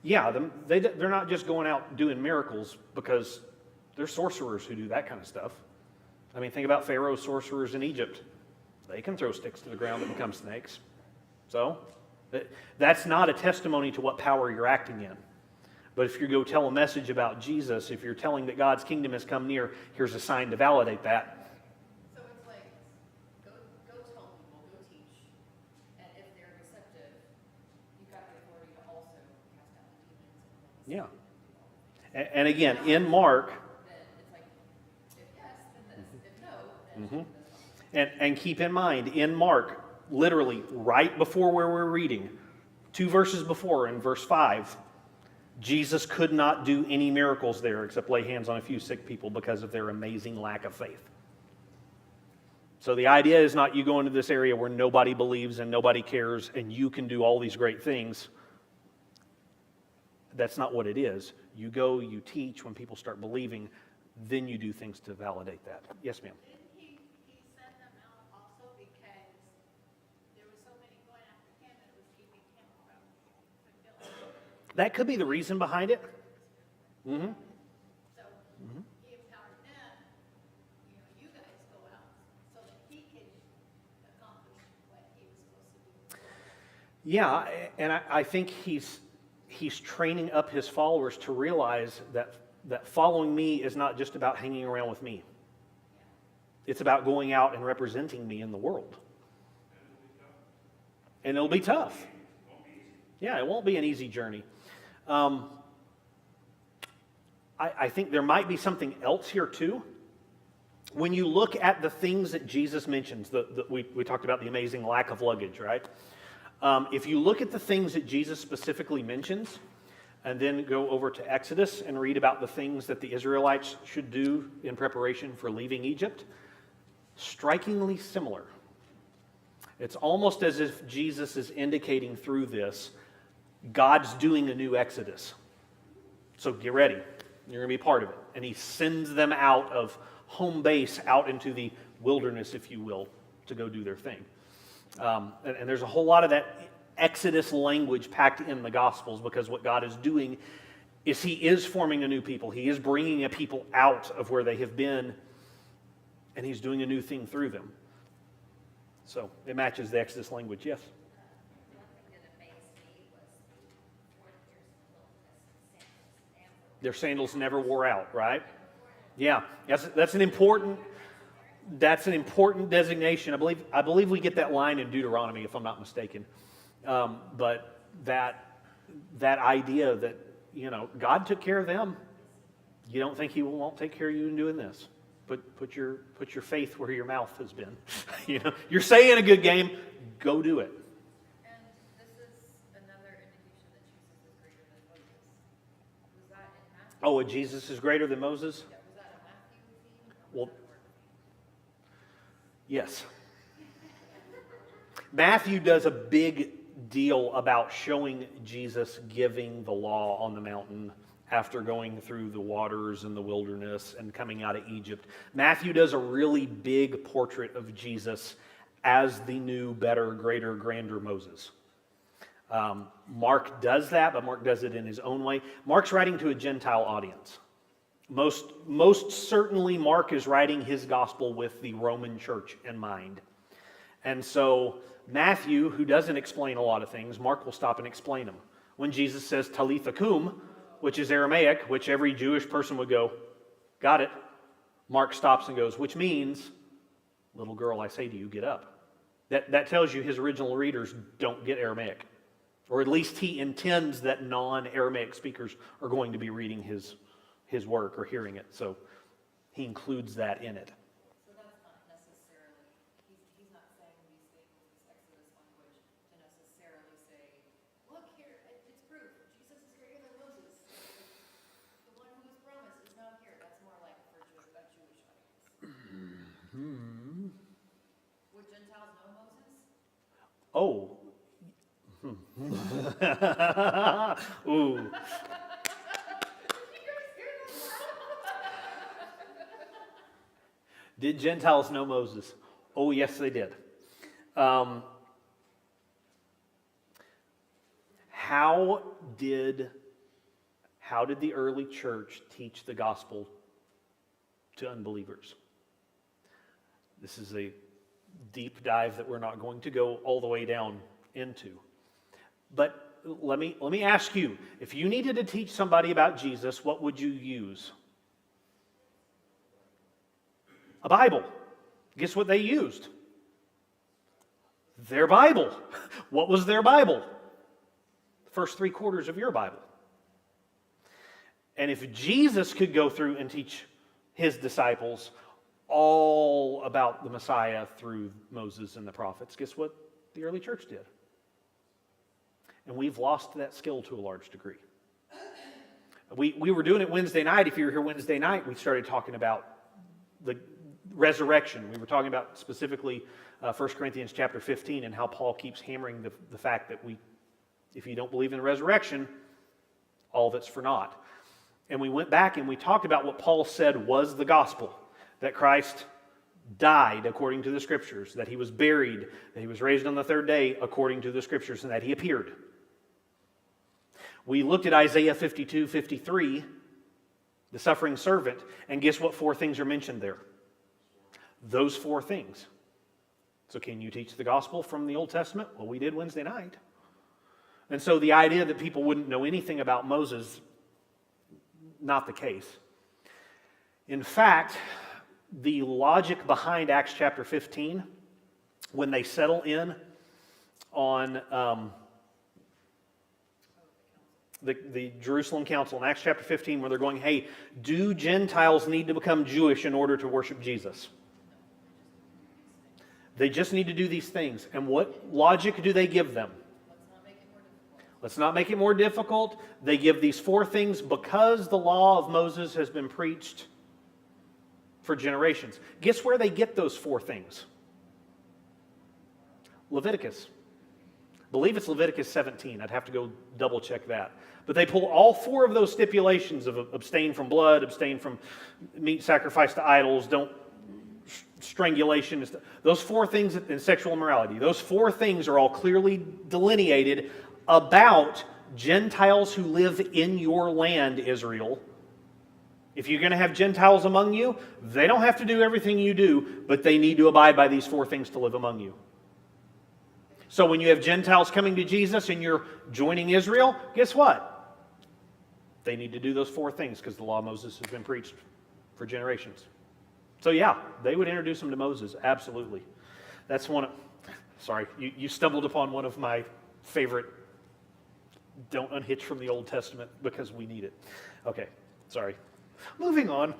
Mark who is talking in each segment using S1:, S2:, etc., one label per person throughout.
S1: Yeah, they're not just going out doing miracles, because there's sorcerers who do that kind of stuff. I mean, think about Pharaoh's sorcerers in Egypt. They can throw sticks to the ground that become snakes. So, that's not a testimony to what power you're acting in. But if you go tell a message about Jesus, if you're telling that God's kingdom has come near, here's a sign to validate that.
S2: So it's like, go tell people, go teach, and if they're receptive, you've got the authority to also cast out the demons.
S1: Yeah. And again, in Mark,
S2: Then it's like, if yes, then this. If no, then this.
S1: and keep in mind, in Mark, literally right before where we're reading, 2 verses before, in verse 5, Jesus could not do any miracles there except lay hands on a few sick people because of their amazing lack of faith. So the idea is not you go into this area where nobody believes and nobody cares and you can do all these great things. That's not what it is. You go, you teach. When people start believing, then you do things to validate that. Yes, ma'am.
S3: Didn't he sent them out also because there were so many going after him and it was keeping him from fulfilling?
S1: That could be the reason behind it.
S3: So he empowered them, you guys go out so that he can accomplish what he was supposed to do.
S1: Yeah, and I think he's training up his followers to realize that following me is not just about hanging around with me. It's about going out and representing me in the world. And it'll be tough. Yeah, it won't be an easy journey. I think there might be something else here too. When you look at the things that Jesus mentions, we talked about the amazing lack of luggage, right? If you look at the things that Jesus specifically mentions, and then go over to Exodus and read about the things that the Israelites should do in preparation for leaving Egypt, strikingly similar. It's almost as if Jesus is indicating through this, God's doing a new Exodus. So get ready. You're going to be part of it. And he sends them out of home base, out into the wilderness, if you will, to go do their thing. And there's a whole lot of that Exodus language packed in the Gospels, because what God is doing is he is forming a new people. He is bringing a people out of where they have been, and he's doing a new thing through them. So it matches the Exodus language, yes?
S2: One thing that amazed me was the 40 years in the wilderness and sandals
S1: Their sandals never wore out, right? Yeah, that's an important designation. I believe we get that line in Deuteronomy, if I'm not mistaken. But that idea that, God took care of them. You don't think he won't take care of you in doing this. Put your faith where your mouth has been. You're saying a good game, go do it.
S2: And this is another indication that Jesus is greater than Moses. Was that in Matthew?
S1: Oh, Jesus is greater than Moses?
S2: Yeah, was that a Matthew theme?
S1: Well,
S2: Or was that a Mark theme?
S1: yes. Matthew does a big deal about showing Jesus giving the law on the mountain after going through the waters and the wilderness and coming out of Egypt. Matthew does a really big portrait of Jesus as the new, better, greater, grander Moses. Mark does that, but Mark does it in his own way. Mark's writing to a Gentile audience. Most certainly, Mark is writing his gospel with the Roman church in mind. And so Matthew, who doesn't explain a lot of things, Mark will stop and explain them. When Jesus says Talitha cum, which is Aramaic, which every Jewish person would go, got it. Mark stops and goes, which means, little girl, I say to you, get up. That tells you his original readers don't get Aramaic. Or at least he intends that non-Aramaic speakers are going to be reading his work or hearing it. So he includes that in it.
S2: So that's not necessarily, he's not saying these things, this Exodus language, to necessarily say, look here, it's proof, Jesus is greater than Moses. The one who was promised is not here. That's more like for a Jewish audience. Would Gentiles know Moses?
S1: Oh. Ooh. Did Gentiles know Moses? Oh, yes, they did. How did how did the early church teach the gospel to unbelievers? This is a deep dive that we're not going to go all the way down into. But let me ask you, if you needed to teach somebody about Jesus, what would you use? A Bible. Guess what they used? Their Bible. What was their Bible? The first 3/4 of your Bible. And if Jesus could go through and teach his disciples all about the Messiah through Moses and the prophets, guess what the early church did? And we've lost that skill to a large degree. We were doing it Wednesday night. If you were here Wednesday night, we started talking about the resurrection. We were talking about specifically 1 Corinthians chapter 15 and how Paul keeps hammering the fact that if you don't believe in the resurrection, all of it's for naught. And we went back and we talked about what Paul said was the gospel. That Christ died according to the Scriptures, that he was buried, that he was raised on the third day according to the Scriptures, and that he appeared. We looked at Isaiah 52:53, the suffering servant, and guess what 4 things are mentioned there? Those 4 things. So can you teach the gospel from the Old Testament? Well, we did Wednesday night. And so the idea that people wouldn't know anything about Moses, not the case. In fact, the logic behind Acts chapter 15, when they settle in on the Jerusalem Council in Acts chapter 15, where they're going, hey, do Gentiles need to become Jewish in order to worship Jesus? They just need to do these things. And what logic do they give them? Let's not make it more difficult. They give these 4 things because the law of Moses has been preached for generations. Guess where they get those 4 things? Leviticus. I believe it's Leviticus 17. I'd have to go double check that. But they pull all 4 of those stipulations of abstain from blood, abstain from meat sacrificed to idols, don't strangulation. Those 4 things in sexual immorality. Those 4 things are all clearly delineated about Gentiles who live in your land, Israel. If you're going to have Gentiles among you, they don't have to do everything you do, but they need to abide by these 4 things to live among you. So when you have Gentiles coming to Jesus and you're joining Israel, guess what? They need to do those 4 things because the law of Moses has been preached for generations. So yeah, they would introduce them to Moses, absolutely. That's one of, sorry, you stumbled upon one of my favorite, don't unhitch from the Old Testament because we need it. Okay, sorry. Moving on.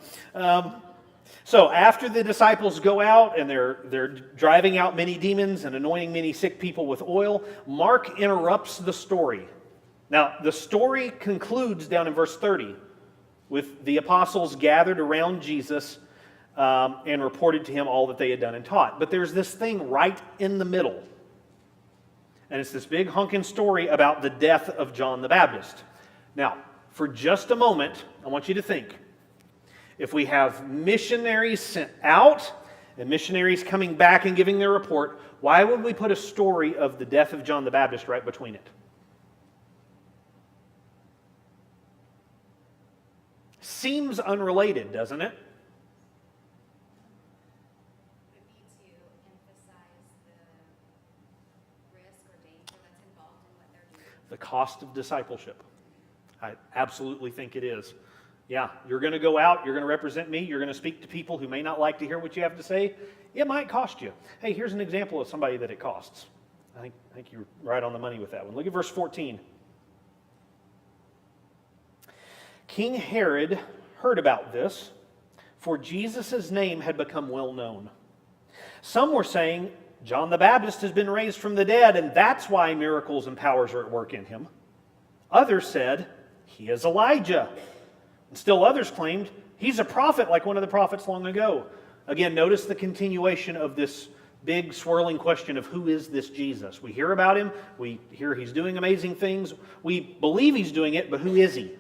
S1: So after the disciples go out and they're driving out many demons and anointing many sick people with oil, Mark interrupts the story. Now, the story concludes down in verse 30 with the apostles gathered around Jesus and reported to him all that they had done and taught. But there's this thing right in the middle. And it's this big honking story about the death of John the Baptist. Now, for just a moment, I want you to think. If we have missionaries sent out and missionaries coming back and giving their report, why would we put a story of the death of John the Baptist right between it? Seems unrelated, doesn't it?
S2: Would be to emphasize the risk or danger that's involved in what they're doing.
S1: The cost of discipleship. I absolutely think it is. Yeah, you're going to go out, you're going to represent me, you're going to speak to people who may not like to hear what you have to say. It might cost you. Hey, here's an example of somebody that it costs. I think you're right on the money with that one. Look at verse 14. King Herod heard about this, for Jesus' name had become well known. Some were saying, John the Baptist has been raised from the dead, and that's why miracles and powers are at work in him. Others said, he is Elijah. And still others claimed, he's a prophet like one of the prophets long ago. Again, notice the continuation of this big swirling question of who is this Jesus? We hear about him, we hear he's doing amazing things, we believe he's doing it, but who is he?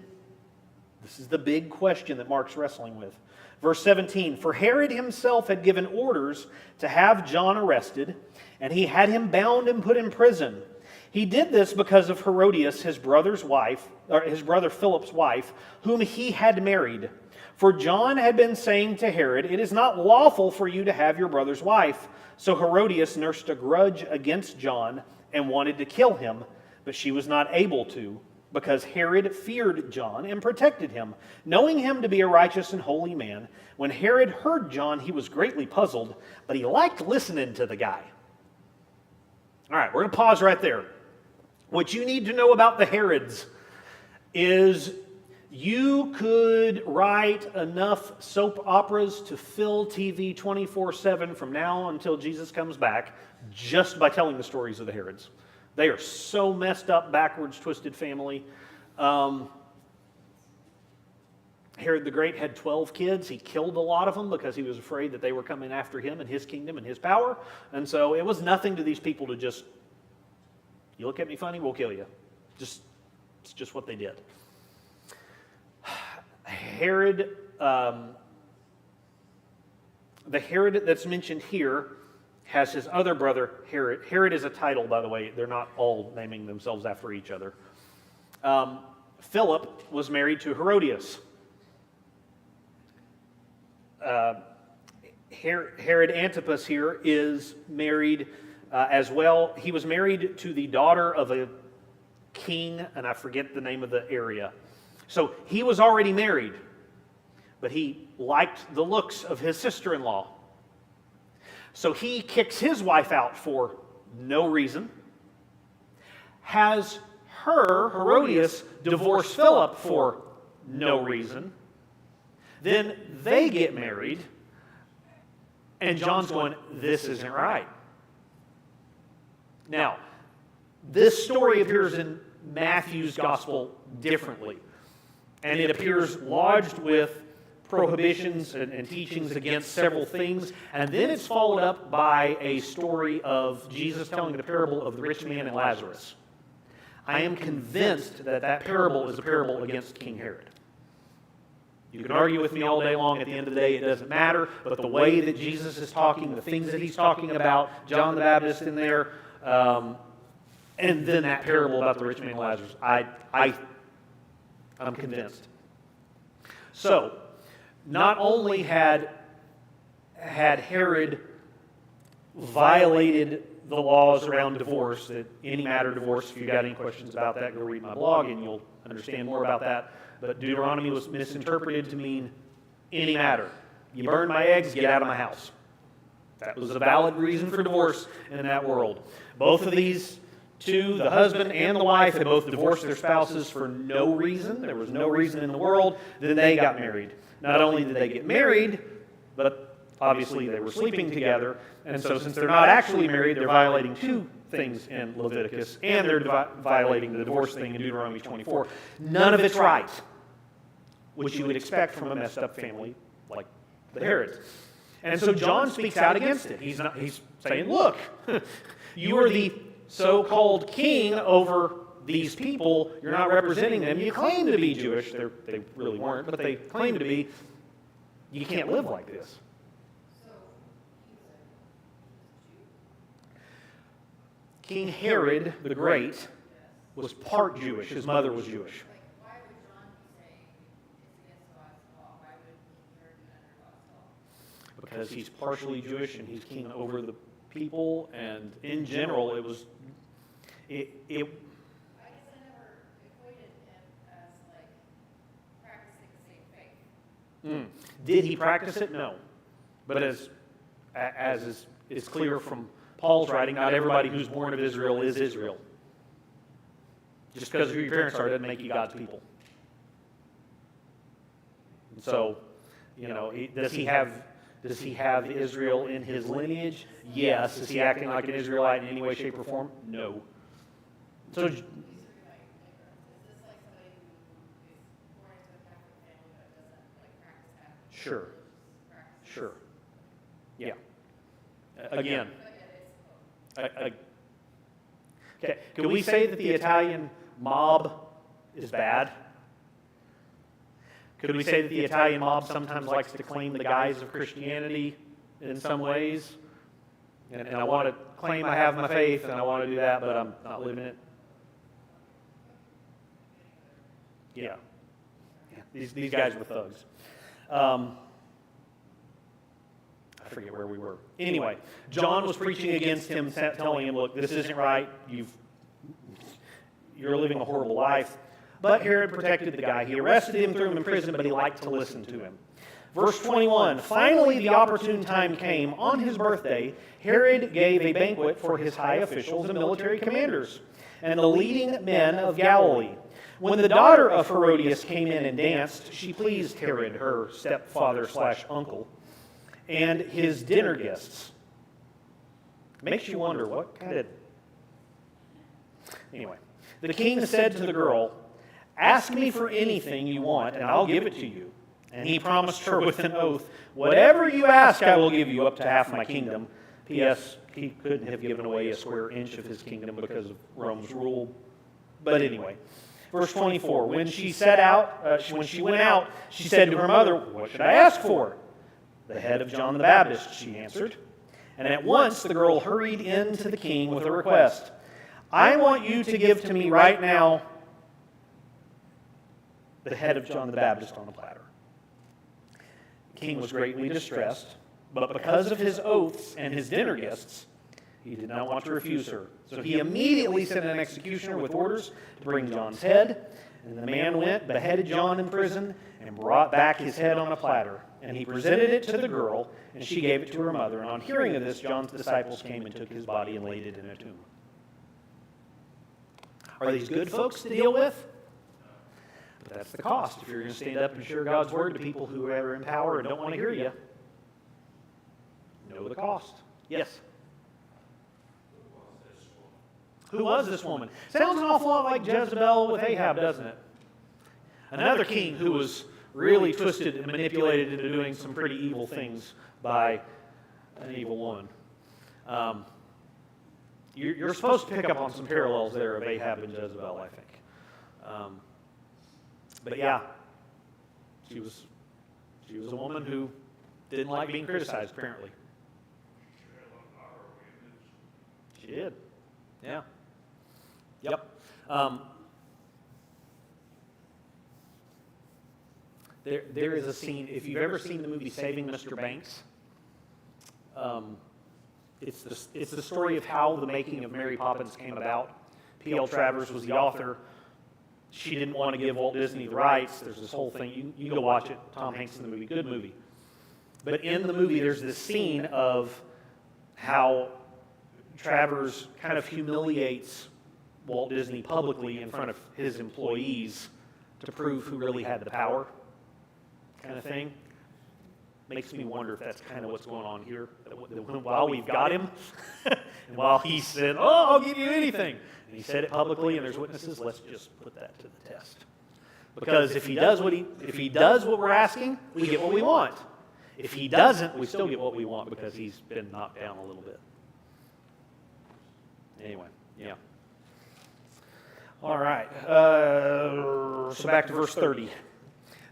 S1: This is the big question that Mark's wrestling with. Verse 17, for Herod himself had given orders to have John arrested, and he had him bound and put in prison. He did this because of Herodias, his brother's wife, or his brother Philip's wife, whom he had married. For John had been saying to Herod, "It is not lawful for you to have your brother's wife." So Herodias nursed a grudge against John and wanted to kill him, but she was not able to, because Herod feared John and protected him, knowing him to be a righteous and holy man. When Herod heard John, he was greatly puzzled, but he liked listening to the guy. All right, we're going to pause right there. What you need to know about the Herods is you could write enough soap operas to fill TV 24/7 from now until Jesus comes back just by telling the stories of the Herods. They are so messed up, backwards, twisted family. Herod the Great had 12 kids. He killed a lot of them because he was afraid that they were coming after him and his kingdom and his power. And so it was nothing to these people to just, you look at me funny, we'll kill you. It's just what they did. Herod, the Herod that's mentioned here has his other brother, Herod. Herod is a title, by the way. They're not all naming themselves after each other. Philip was married to Herodias. Herod Antipas here is married as well. He was married to the daughter of a king, and I forget the name of the area. So he was already married, but he liked the looks of his sister-in-law. So he kicks his wife out for no reason, has her, Herodias, divorce Philip for no reason. Then they get married, and John's going, this isn't right. Now, this story appears in Matthew's gospel differently, and it appears lodged with prohibitions and teachings against several things, and then it's followed up by a story of Jesus telling the parable of the rich man and Lazarus. I am convinced that that parable is a parable against King Herod. You can argue with me all day long. At the end of the day, it doesn't matter. But the way that Jesus is talking, the things that he's talking about, John the Baptist in there, and then that parable about the rich man and Lazarus, I'm convinced. So, not only had Herod violated the laws around divorce, that any matter divorce, if you've got any questions about that, go read my blog and you'll understand more about that. But Deuteronomy was misinterpreted to mean any matter. You burn my eggs, get out of my house. That was a valid reason for divorce in that world. Both of these two, the husband and the wife, had both divorced their spouses for no reason. There was no reason in the world. Then they got married. Not only did they get married, but obviously they were sleeping together. And so since they're not actually married, they're violating two things in Leviticus, and they're violating the divorce thing in Deuteronomy 24. None of it's right, which you would expect from a messed up family like the Herods. And so John speaks out against it. He's saying, look, you are the so-called king over these people. You're not representing them. You claim to be Jewish. They really weren't, but they claim to be. You can't live like this. King Herod the Great was part Jewish. His mother was Jewish.
S2: Why would John be saying it's against God's law? Why would Herod be under God's law?
S1: Because he's partially Jewish and he's king over the people, and in general, it was.
S2: I guess I never equated him as like practicing the same faith.
S1: Did he practice it? No. But as is clear from Paul's writing, not everybody who's born of Israel is Israel. Just because who your parents are doesn't make you God's people. And so, does he have Israel in his lineage? Yes. Is he acting like an Israelite in any way, shape, or form? No. So,
S2: Is this like somebody who is born into a Catholic family but doesn't like practice Catholic?
S1: sure. Yeah. Again. Okay. Can we say that the Italian mob is bad? Could we say that the Italian mob sometimes likes to claim the guise of Christianity in some ways? And I want to claim I have my faith, and I want to do that, but I'm not living it. Yeah. These guys were thugs. I forget where we were. Anyway, John was preaching against him, telling him, look, this isn't right. You're living a horrible life. But Herod protected the guy. He arrested him, threw him in prison, but he liked to listen to him. Verse 21, finally the opportune time came. On his birthday, Herod gave a banquet for his high officials and military commanders and the leading men of Galilee. When the daughter of Herodias came in and danced, she pleased Herod, her stepfather/uncle, and his dinner guests. Makes you wonder, what kind of... Anyway, the king said to the girl, ask me for anything you want, and I'll give it to you. And he promised her with an oath, whatever you ask, I will give you, up to half my kingdom. P.S. He couldn't have given away a square inch of his kingdom because of Rome's rule. But anyway, verse 24, when she went out, she said to her mother, what should I ask for? The head of John the Baptist, she answered. And at once the girl hurried in to the king with a request. I want you to give to me right now the head of John the Baptist on a platter. The king was greatly distressed, but because of his oaths and his dinner guests, he did not want to refuse her. So he immediately sent an executioner with orders to bring John's head. And the man went, beheaded John in prison, and brought back his head on a platter. And he presented it to the girl, and she gave it to her mother. And on hearing of this, John's disciples came and took his body and laid it in a tomb. Are these good folks to deal with? But that's the cost if you're going to stand up and share God's word to people who are in power and don't want to hear you. Know the cost. Yes? Who was this woman? Sounds an awful lot like Jezebel with Ahab, doesn't it? Another king who was really twisted and manipulated into doing some pretty evil things by an evil woman. You're supposed to pick up on some parallels there of Ahab and Jezebel, I think. But yeah, she was a woman who didn't like being criticized, apparently. She did. Yeah. Yep. There is a scene, if you've ever seen the movie Saving Mr. Banks, it's the story of how the making of Mary Poppins came about. P.L. Travers was the author. She didn't want to give Walt Disney the rights. There's this whole thing. You go watch it. Tom Hanks in the movie. Good movie. But in the movie, there's this scene of how Travers kind of humiliates Walt Disney publicly in front of his employees to prove who really had the power, kind of thing. Makes me wonder if that's kind of what's going on here. That while we've got him, and while he said, "Oh, I'll give you anything," and he said it publicly, and there's witnesses, let's just put that to the test. Because if he does what we're asking, we get what we want. If he doesn't, we still get what we want because he's been knocked down a little bit. Anyway, yeah. All right. So back to verse 30.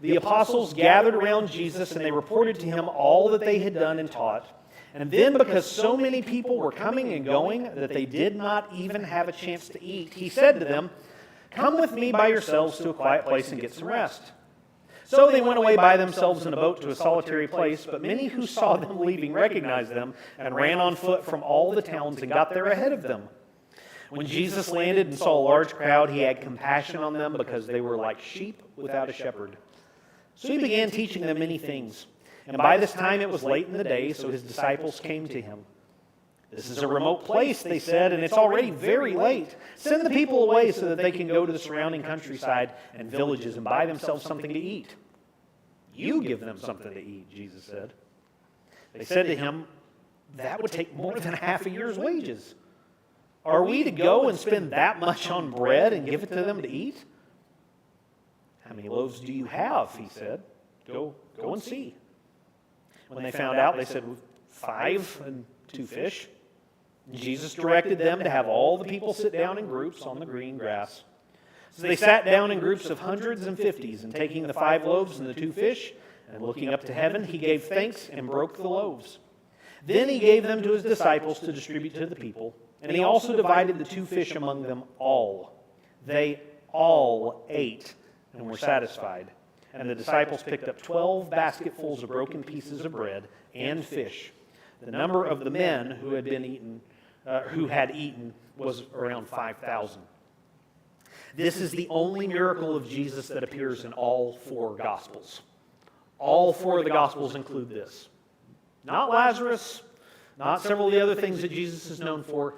S1: The apostles gathered around Jesus, and they reported to him all that they had done and taught. And then, because so many people were coming and going that they did not even have a chance to eat, he said to them, "Come with me by yourselves to a quiet place and get some rest." So they went away by themselves in a boat to a solitary place, but many who saw them leaving recognized them and ran on foot from all the towns and got there ahead of them. When Jesus landed and saw a large crowd, he had compassion on them because they were like sheep without a shepherd. So he began teaching them many things. And by this time it was late in the day, so his disciples came to him. "This is a remote place," they said, "and it's already very late. Send the people away so that they can go to the surrounding countryside and villages and buy themselves something to eat." "You give them something to eat," Jesus said. They said to him, "That would take more than half a year's wages. Are we to go and spend that much on bread and give it to them to eat?" "How many loaves do you have?" he said. Go and see." When they found out, they said, 5 and 2 fish. Jesus directed them to have all the people sit down in groups on the green grass. So they sat down in groups of hundreds and fifties, and taking the 5 loaves and the 2 fish, and looking up to heaven, he gave thanks and broke the loaves. Then he gave them to his disciples to distribute to the people, and he also divided the 2 fish among them all. They all ate and were satisfied. And the disciples picked up 12 basketfuls of broken pieces of bread and fish. The number of the men who had eaten was around 5,000. This is the only miracle of Jesus that appears in all 4 Gospels. All 4 of the Gospels include this. Not Lazarus, not several of the other things that Jesus is known for.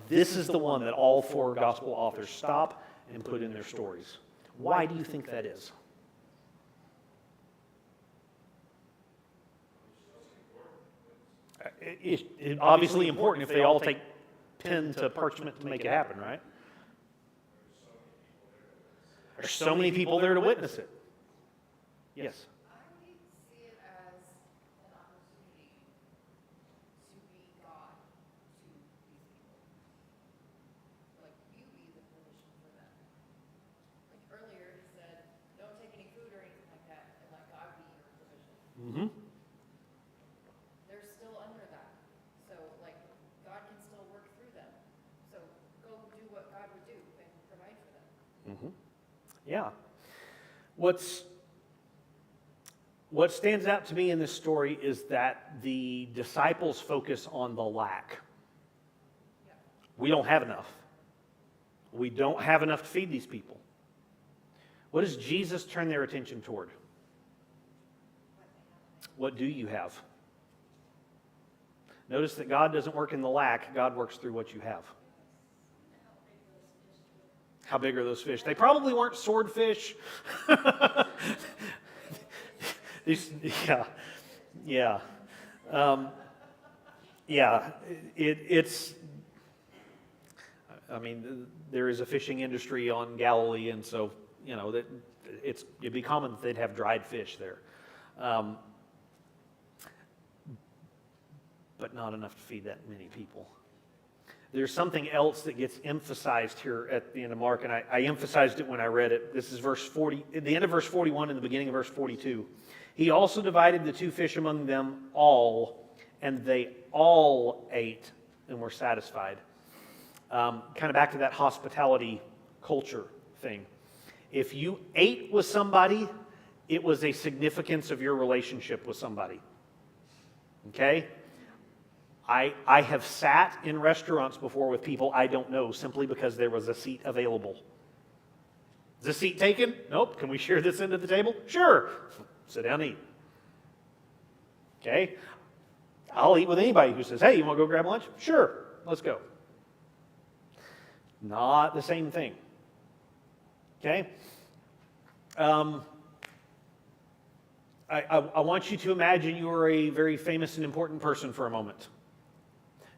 S1: This is the one that all 4 Gospel authors stop and put in their stories. Why do you think that is? It's obviously important if they all take pen to parchment to make it happen, right? There's so many people there to witness it. Yes.
S2: I see it as an opportunity to be God to these people. Like, you be the provision for them. Like earlier, he said, don't take any food or anything like that, and let God be your provision.
S1: Mm-hmm.
S2: They're still under that. So, like, God can still work through them. So, go do what God would do and provide for them.
S1: Mm-hmm. Yeah. What stands out to me in this story is that the disciples focus on the lack.
S2: Yeah.
S1: We don't have enough. We don't have enough to feed these people. What does Jesus turn their attention toward? What do you have? Notice that God doesn't work in the lack. God works through what you have. How big are those fish? They probably weren't swordfish. Yeah. It's. I mean, there is a fishing industry on Galilee, and so that it'd be common that they'd have dried fish there, but not enough to feed that many people. There's something else that gets emphasized here at the end of Mark, and I emphasized it when I read it. This is verse 40, at the end of verse 41 and the beginning of verse 42. He also divided the 2 fish among them all, and they all ate and were satisfied. Kind of back to that hospitality culture thing. If you ate with somebody, it was a significance of your relationship with somebody. Okay? I have sat in restaurants before with people I don't know simply because there was a seat available. Is this seat taken? Nope. Can we share this end of the table? Sure. Sit down and eat. Okay? I'll eat with anybody who says, hey, you want to go grab lunch? Sure. Let's go. Not the same thing. Okay? I want you to imagine you are a very famous and important person for a moment.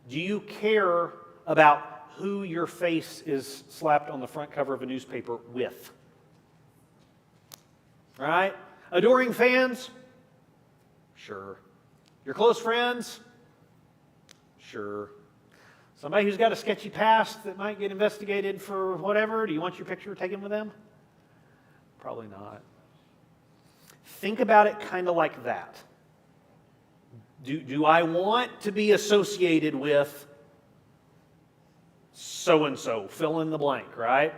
S1: Do you care about who your face is slapped on the front cover of a newspaper with? Right? Adoring fans? Sure. Your close friends? Sure. Somebody who's got a sketchy past that might get investigated for whatever, do you want your picture taken with them? Probably not. Think about it kind of like that. Do I want to be associated with so-and-so, fill in the blank, right?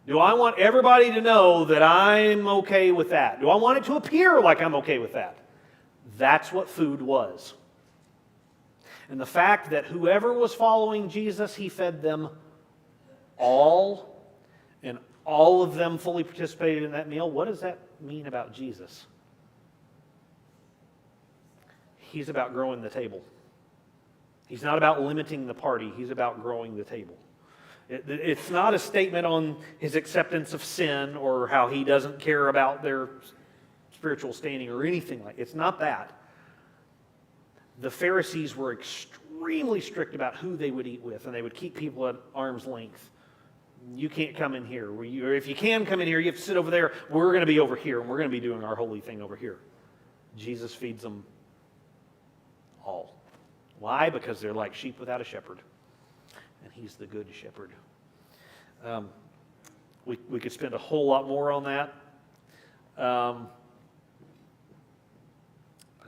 S1: Do I want everybody to know that I'm okay with that? Do I want it to appear like I'm okay with that? That's what food was. And the fact that whoever was following Jesus, he fed them all, and all of them fully participated in that meal. What does that mean about Jesus? He's about growing the table. He's not about limiting the party. He's about growing the table. It's not a statement on his acceptance of sin or how he doesn't care about their spiritual standing or anything like that. It's not that. The Pharisees were extremely strict about who they would eat with, and they would keep people at arm's length. You can't come in here. Or if you can come in here, you have to sit over there. We're going to be over here, and we're going to be doing our holy thing over here. Jesus feeds them all. Why? Because they're like sheep without a shepherd. And he's the good shepherd. We could spend a whole lot more on that. But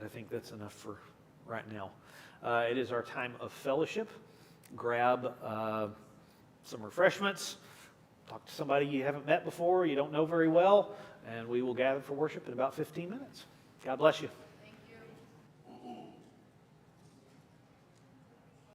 S1: I think that's enough for right now. It is our time of fellowship. Grab some refreshments. Talk to somebody you haven't met before, you don't know very well, and we will gather for worship in about 15 minutes. God bless you.